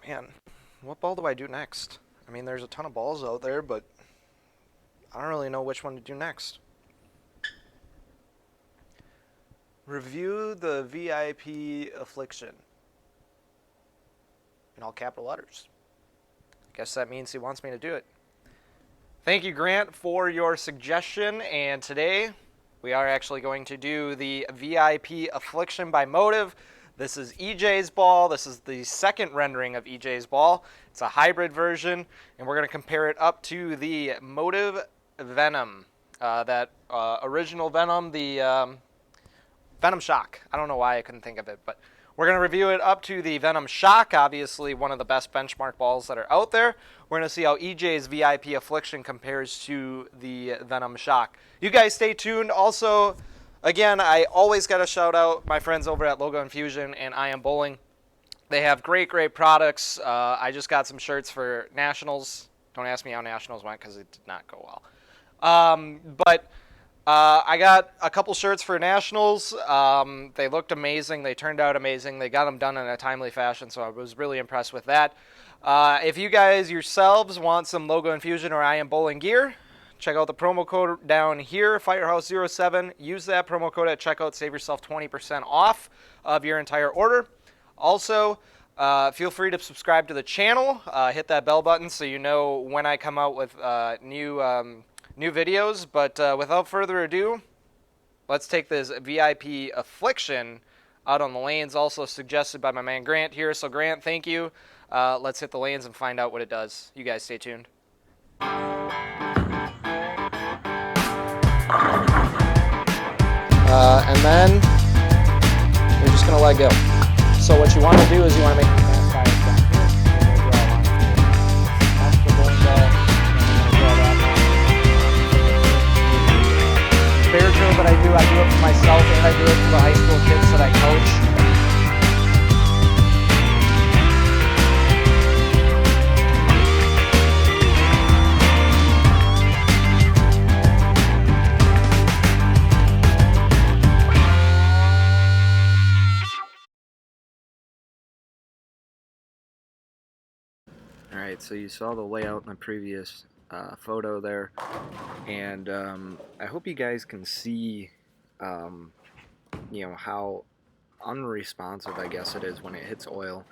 Man, what ball do I do next? I mean, there's a ton of balls out there, but I don't really know which one to do next. Review the VIP Affliction. In all capital letters. Guess that means he wants me to do it. Thank you, Grant, for your suggestion. And today, we are actually going to do the VIP Affliction by Motiv. This is EJ's ball. This is the second rendering of EJ's ball. It's a hybrid version, and we're going to compare it up to the Motiv Venom. That original Venom, the Venom Shock. I don't know why I couldn't think of it, but we're going to review it up to the Venom Shock, obviously one of the best benchmark balls that are out there. We're going to see how EJ's VIP Affliction compares to the Venom Shock. You guys stay tuned. Also, again, I always got to shout out my friends over at Logo Infusion and I Am Bowling. They have great products. I just got some shirts for Nationals. Don't ask me how Nationals went because it did not go well. But I got a couple shirts for Nationals. They looked amazing. They turned out amazing. They got them done in a timely fashion, so I was really impressed with that. If you guys yourselves want some Logo Infusion or I Am Bowling gear, check out the promo code down here, Firehouse07. Use that promo code at checkout. Save yourself 20% off of your entire order. Also, feel free to subscribe to the channel. Hit that bell button so you know when I come out with new videos. But without further ado, let's take this VIP Affliction out on the lanes, also suggested by my man Grant here. So Grant, thank you. Let's hit the lanes and find out what it does. You guys stay tuned. And then we're just going to let go. So what you want to do is you want to make the fast fire down here. That's the bowling ball. Fair drill that I do it for myself and I do it for the high school kids that I coach. Alright, so you saw the layout in the previous photo there, and I hope you guys can see how unresponsive I guess it is when it hits oil.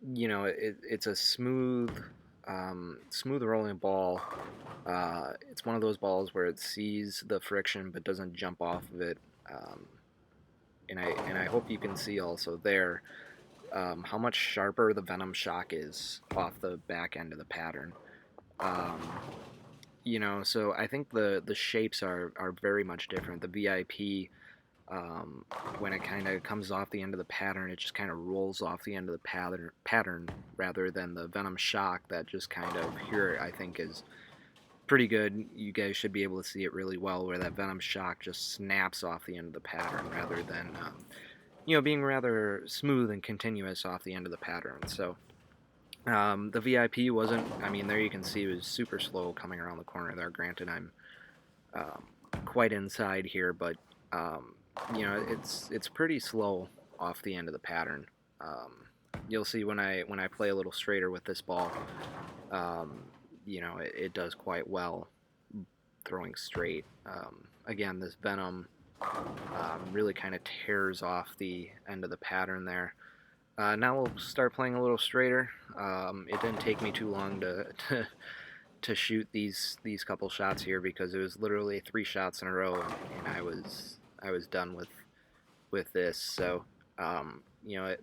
It's a smooth rolling ball. It's one of those balls where it sees the friction but doesn't jump off of it, and I hope you can see also there how much sharper the Venom Shock is off the back end of the pattern. So I think the shapes are very much different. The VIP, when it kind of comes off the end of the pattern, it just kind of rolls off the end of the pattern rather than the Venom Shock that just kind of, here I think is pretty good. You guys should be able to see it really well, where that Venom Shock just snaps off the end of the pattern rather than being rather smooth and continuous off the end of the pattern. So the VIP wasn't, there you can see it was super slow coming around the corner there. Granted, I'm quite inside here, but it's pretty slow off the end of the pattern. You'll see when I play a little straighter with this ball, it does quite well throwing straight. Again, this Venom really kind of tears off the end of the pattern there. Now we'll start playing a little straighter. It didn't take me too long to shoot these couple shots here, because it was literally 3 shots in a row, and I was done with this. So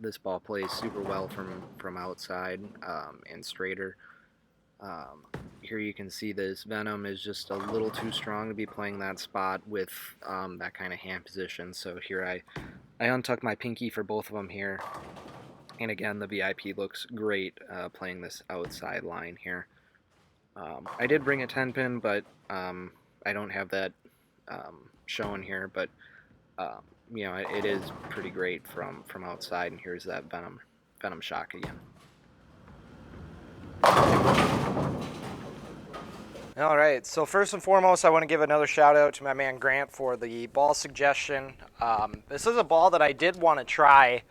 this ball plays super well from outside and straighter. Here you can see this Venom is just a little too strong to be playing that spot with that kind of hand position. So here I untuck my pinky for both of them here. And again, the VIP looks great playing this outside line here. I did bring a 10-pin, but I don't have that shown here. But it is pretty great from outside. And here's that Venom Shock again. Alright, so first and foremost, I want to give another shout out to my man Grant for the ball suggestion. This is a ball that I did want to try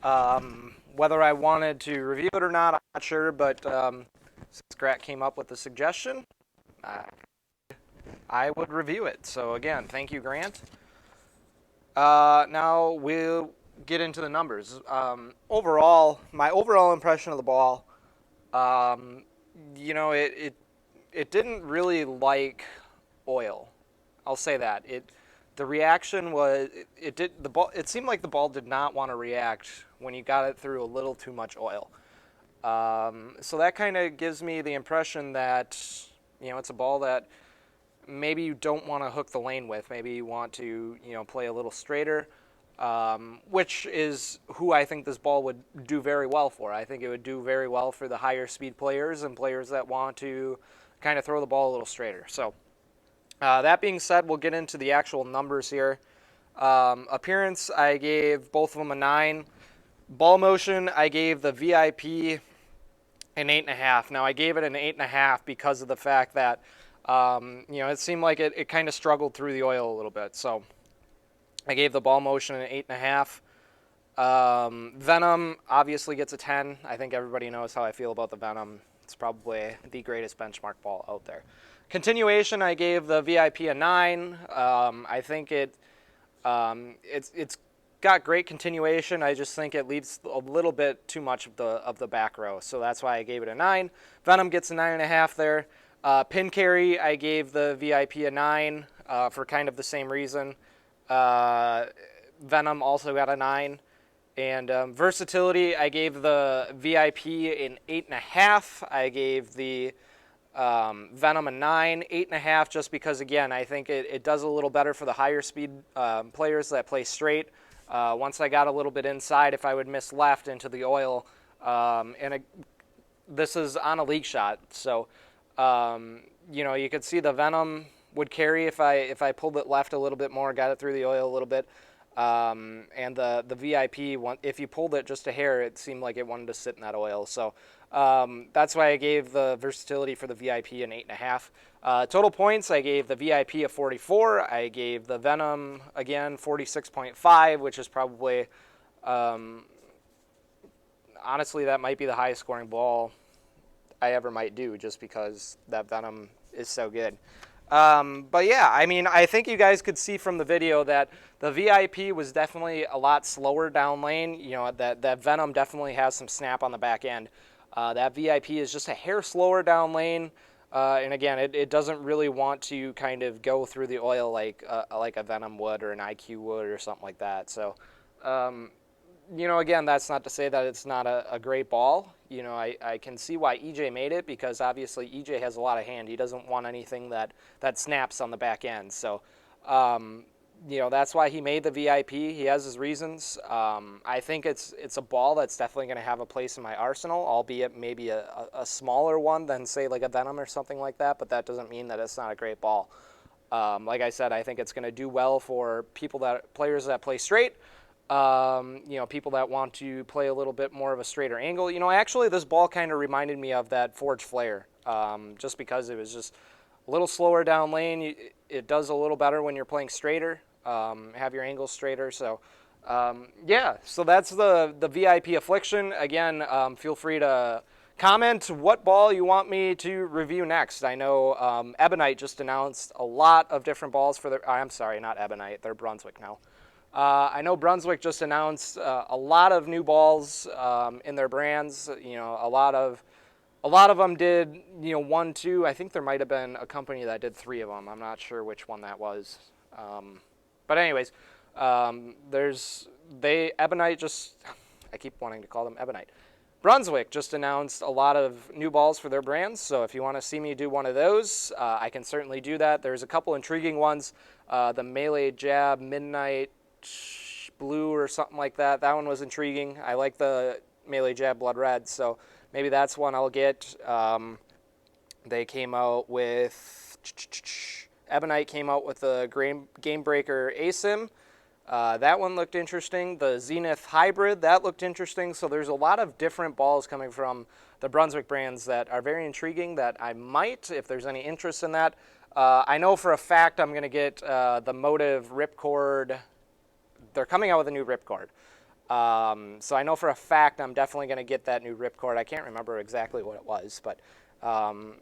Whether I wanted to review it or not, I'm not sure, but since Grat came up with the suggestion, uh, I would review it. So again, thank you, Grant. Now we'll get into the numbers. Overall, my overall impression of the ball, um, it didn't really like oil. I'll say that the reaction was it did the ball. It seemed like the ball did not want to react when you got it through a little too much oil. So that kind of gives me the impression that it's a ball that maybe you don't want to hook the lane with. Maybe you want to play a little straighter, which is who I think this ball would do very well for. I think it would do very well for the higher speed players and players that want to kind of throw the ball a little straighter. So that being said, we'll get into the actual numbers here. Appearance, I gave both of them a 9. Ball motion, I gave the VIP an 8.5. Now, I gave it an 8.5 because of the fact that, it seemed like it kind of struggled through the oil a little bit. So I gave the ball motion an 8.5. Venom obviously gets a 10. I think everybody knows how I feel about the Venom. It's probably the greatest benchmark ball out there. Continuation, I gave the VIP a 9. I think it's got great continuation. I just think it leaves a little bit too much of the back row, so that's why I gave it a 9. Venom gets a 9.5 there. Pin carry, I gave the VIP a 9 for kind of the same reason. Venom also got a 9. And versatility, I gave the VIP an 8.5. I gave the Venom a 9, 8.5, just because, again, I think it does a little better for the higher speed players that play straight. Once I got a little bit inside, if I would miss left into the oil, this is on a league shot, so you could see the Venom would carry if I pulled it left a little bit more, got it through the oil a little bit. And the VIP, if you pulled it just a hair, it seemed like it wanted to sit in that oil. So that's why I gave the versatility for the VIP an 8.5. Total points, I gave the VIP a 44. I gave the Venom, again, 46.5, which is probably, honestly, that might be the highest scoring ball I ever might do, just because that Venom is so good. But yeah, I mean, I think you guys could see from the video that the VIP was definitely a lot slower down lane. That Venom definitely has some snap on the back end. That VIP is just a hair slower down lane. And again, it doesn't really want to kind of go through the oil like a Venom would or an IQ would or something like that. So, again, that's not to say that it's not a great ball. I can see why EJ made it, because obviously EJ has a lot of hand. He doesn't want anything that snaps on the back end. So, that's why he made the VIP. He has his reasons. I think it's a ball that's definitely going to have a place in my arsenal, albeit maybe a smaller one than, say, like a Venom or something like that, but that doesn't mean that it's not a great ball. Like I said, I think it's going to do well for players that play straight. People that want to play a little bit more of a straighter angle. Actually, this ball kind of reminded me of that Forge Flare, just because it was just a little slower down lane. It does a little better when you're playing straighter, have your angles straighter. So, so that's the VIP Affliction. Again, feel free to comment what ball you want me to review next. I know Ebonite just announced a lot of different balls for their... I'm sorry, not Ebonite. They're Brunswick now. I know Brunswick just announced a lot of new balls in their brands. A lot of them did 1, 2. I think there might have been a company that did 3 of them. I'm not sure which one that was. But anyways, Ebonite just, I keep wanting to call them Ebonite. Brunswick just announced a lot of new balls for their brands, so if you want to see me do one of those, I can certainly do that. There's a couple intriguing ones. The Melee Jab Midnight Blue or something like that. That one was intriguing. I like the Melee Jab Blood Red, so maybe that's one I'll get. They came out with... Ebonite came out with the Game Breaker ASIM. That one looked interesting. The Zenith Hybrid, that looked interesting. So there's a lot of different balls coming from the Brunswick brands that are very intriguing that I might, if there's any interest in that. I know for a fact I'm going to get the Motiv Ripcord. They're coming out with a new Ripcord. So I know for a fact I'm definitely going to get that new ripcord. I can't remember exactly what it was, but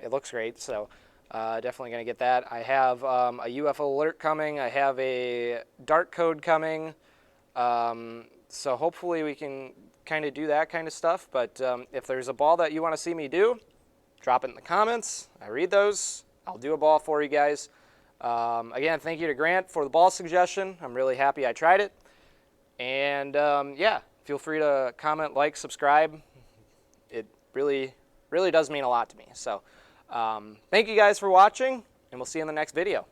it looks great. So definitely going to get that. I have a UFO alert coming. I have a dark code coming. So hopefully we can kind of do that kind of stuff. But if there's a ball that you want to see me do, drop it in the comments. I read those. I'll do a ball for you guys. Again, thank you to Grant for the ball suggestion. I'm really happy I tried it. And yeah, feel free to comment, like, subscribe. It really, really does mean a lot to me. So thank you guys for watching, and we'll see you in the next video.